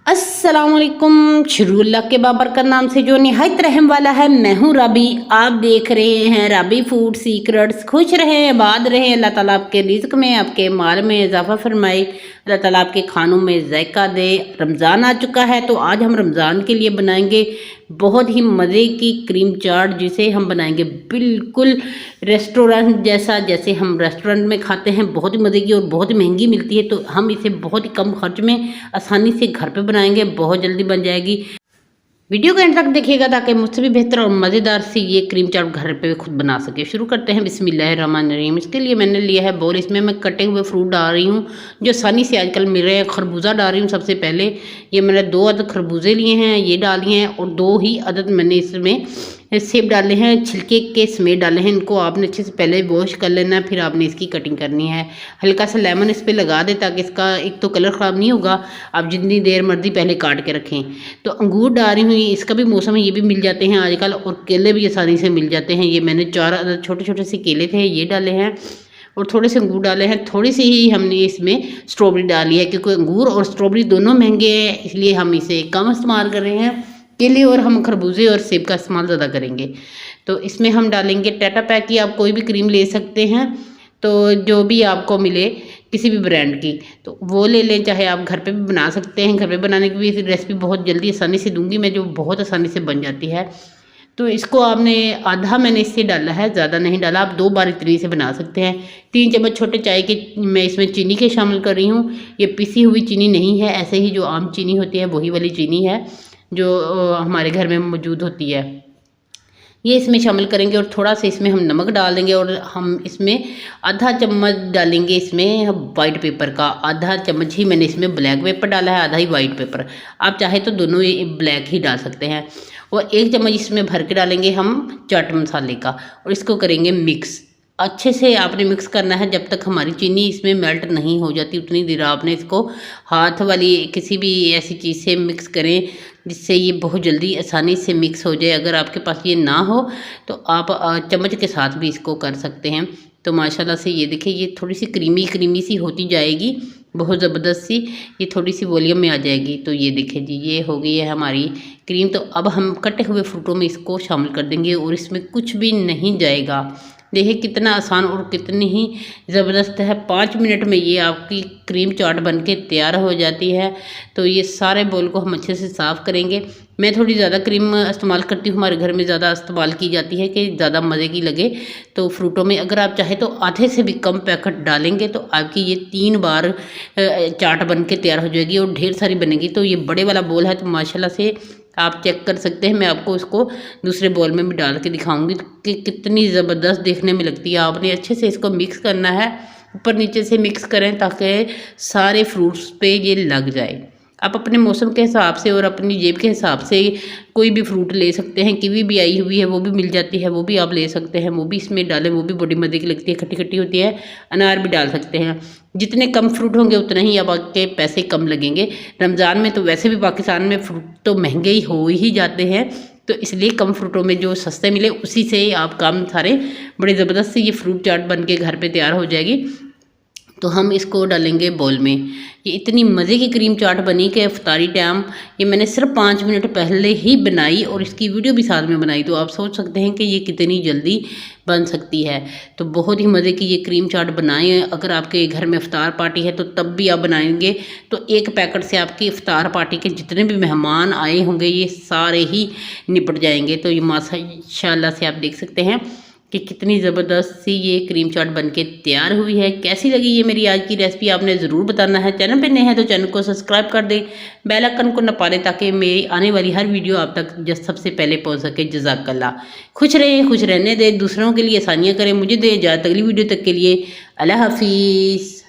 अस्सलामुअलैकुम। शुरुल्लाह के बाबरकत नाम से जो निहायत रहम वाला है, मैं हूँ राबी। आप देख रहे हैं राबी फूड सीक्रेट्स। खुश रहें, आबाद रहें। अल्लाह ताला आपके रिज़्क़ में, आपके माल में इजाफ़ा फरमाए। अल्लाह ताला आपके खानों में जायका दे। रमज़ान आ चुका है तो आज हम रमज़ान के लिए बनाएंगे बहुत ही मज़े की क्रीम चाट, जिसे हम बनाएंगे बिल्कुल रेस्टोरेंट जैसा, जैसे हम रेस्टोरेंट में खाते हैं। बहुत ही मज़े की और बहुत ही महंगी मिलती है, तो हम इसे बहुत ही कम खर्च में आसानी से घर पे बनाएंगे, बहुत जल्दी बन जाएगी। वीडियो को एंड तक देखिएगा ताकि मुझसे भी बेहतर और मज़ेदार सी ये क्रीम चाट घर पे खुद बना सके। शुरू करते हैं। बिस्मिल्लाहिर्रहमानिर्रहीम। इसके लिए मैंने लिया है बोल, इसमें मैं कटे हुए फ्रूट डाल रही हूँ जो आसानी से आजकल मिल रहे हैं। खरबूजा डाल रही हूँ सबसे पहले। ये मैंने 2 अदद खरबूजे लिए हैं, ये डाल दिए हैं, और 2 ही अदद मैंने इसमें सेब डाले हैं, छिलके के समेत डाले हैं। इनको आपने अच्छे से पहले वॉश कर लेना है, फिर आपने इसकी कटिंग करनी है। हल्का सा लेमन इस पर लगा दे ताकि इसका एक तो कलर ख़राब नहीं होगा। आप जितनी देर मर्जी पहले काट के रखें। तो अंगूर डाल रही हूँ, इसका भी मौसम है, ये भी मिल जाते हैं आजकल, और केले भी आसानी से मिल जाते हैं। ये मैंने 4 छोटे छोटे से केले थे, ये डाले हैं, और थोड़े से अंगूर डाले हैं। थोड़ी सी ही हमने इसमें स्ट्रॉबेरी डाली है, क्योंकि अंगूर और स्ट्रॉबेरी दोनों महंगे हैं, इसलिए हम इसे कम इस्तेमाल कर रहे हैं। केले और हम खरबूजे और सेब का इस्तेमाल ज़्यादा करेंगे। तो इसमें हम डालेंगे टाटा पैक की, आप कोई भी क्रीम ले सकते हैं, तो जो भी आपको मिले किसी भी ब्रांड की तो वो ले लें। चाहे आप घर पे भी बना सकते हैं। घर पे बनाने की भी रेसिपी बहुत जल्दी आसानी से दूंगी मैं, जो बहुत आसानी से बन जाती है। तो इसको आपने आधा मैंने इससे डाला है, ज़्यादा नहीं डाला। आप 2 बार इतनी से बना सकते हैं। 3 चम्मच छोटे चाय के मैं इसमें चीनी के शामिल कर रही हूँ। ये पिसी हुई चीनी नहीं है, ऐसे ही जो आम चीनी होती है वही वाली चीनी है जो हमारे घर में मौजूद होती है। ये इसमें शामिल करेंगे, और थोड़ा सा इसमें हम नमक डाल देंगे, और हम इसमें आधा चम्मच डालेंगे इसमें वाइट पेपर का। आधा चम्मच ही मैंने इसमें ब्लैक पेपर डाला है, आधा ही वाइट पेपर। आप चाहे तो दोनों ही ब्लैक ही डाल सकते हैं। और 1 चम्मच इसमें भर के डालेंगे हम चाट मसाले का, और इसको करेंगे मिक्स। अच्छे से आपने मिक्स करना है जब तक हमारी चीनी इसमें मेल्ट नहीं हो जाती, उतनी देर आपने इसको हाथ वाली किसी भी ऐसी चीज़ से मिक्स करें जिससे ये बहुत जल्दी आसानी से मिक्स हो जाए। अगर आपके पास ये ना हो तो आप चम्मच के साथ भी इसको कर सकते हैं। तो माशाल्लाह से ये देखिए, ये थोड़ी सी क्रीमी क्रीमी सी होती जाएगी, बहुत ज़बरदस्त सी, ये थोड़ी सी वॉल्यूम में आ जाएगी। तो ये देखिए जी, ये हो गई है हमारी क्रीम। तो अब हम कटे हुए फ्रूटों में इसको शामिल कर देंगे, और इसमें कुछ भी नहीं जाएगा। देखिए कितना आसान और कितनी ही ज़बरदस्त है। 5 मिनट में ये आपकी क्रीम चाट बनके तैयार हो जाती है। तो ये सारे बोल को हम अच्छे से साफ़ करेंगे। मैं थोड़ी ज़्यादा क्रीम इस्तेमाल करती हूँ, हमारे घर में ज़्यादा इस्तेमाल की जाती है कि ज़्यादा मज़े की लगे। तो फ्रूटों में अगर आप चाहें तो आधे से भी कम पैकेट डालेंगे तो आपकी ये 3 बार चाट बन के तैयार हो जाएगी, और ढेर सारी बनेगी। तो ये बड़े वाला बोल है, तो माशाल्लाह से आप चेक कर सकते हैं। मैं आपको इसको दूसरे बॉल में भी डाल के दिखाऊंगी कि कितनी ज़बरदस्त देखने में लगती है। आपने अच्छे से इसको मिक्स करना है, ऊपर नीचे से मिक्स करें ताकि सारे फ्रूट्स पे ये लग जाए। आप अपने मौसम के हिसाब से और अपनी जेब के हिसाब से कोई भी फ्रूट ले सकते हैं। कीवी भी आई हुई है, वो भी मिल जाती है, वो भी आप ले सकते हैं, वो भी इसमें डालें, वो भी बड़ी मज़े की लगती है, खट्टी खट्टी होती है। अनार भी डाल सकते हैं। जितने कम फ्रूट होंगे उतना ही अब आपके पैसे कम लगेंगे। रमज़ान में तो वैसे भी पाकिस्तान में फ्रूट तो महंगे ही हो ही जाते हैं, तो इसलिए कम फ्रूटों में जो सस्ते मिले उसी से आप काम सारे बड़े ज़बरदस्त से ये फ्रूट चाट बन के घर पे तैयार हो जाएगी। तो हम इसको डालेंगे बोल में। ये इतनी मज़े की क्रीम चाट बनी कि इफ्तारी टाइम, ये मैंने सिर्फ 5 मिनट पहले ही बनाई और इसकी वीडियो भी साथ में बनाई। तो आप सोच सकते हैं कि ये कितनी जल्दी बन सकती है। तो बहुत ही मज़े की ये क्रीम चाट बनाएं। अगर आपके घर में इफ्तार पार्टी है तो तब भी आप बनाएंगे तो 1 पैकेट से आपकी इफ्तार पार्टी के जितने भी मेहमान आए होंगे ये सारे ही निपट जाएंगे। तो ये माशाल्लाह से आप देख सकते हैं कि कितनी ज़बरदस्त सी ये क्रीम चाट बनके तैयार हुई है। कैसी लगी ये मेरी आज की रेसिपी आपने ज़रूर बताना है। चैनल पे नए हैं तो चैनल को सब्सक्राइब कर दें, बेल आइकन को नपा दें ताकि मेरी आने वाली हर वीडियो आप तक सबसे पहले पहुंच सके। जज़ाकल्लाह। खुश रहें, खुश रहने दें, दूसरों के लिए आसानियाँ करें। मुझे दें इजाज़त अगली वीडियो तक के लिए। अल्लाह हाफिज़।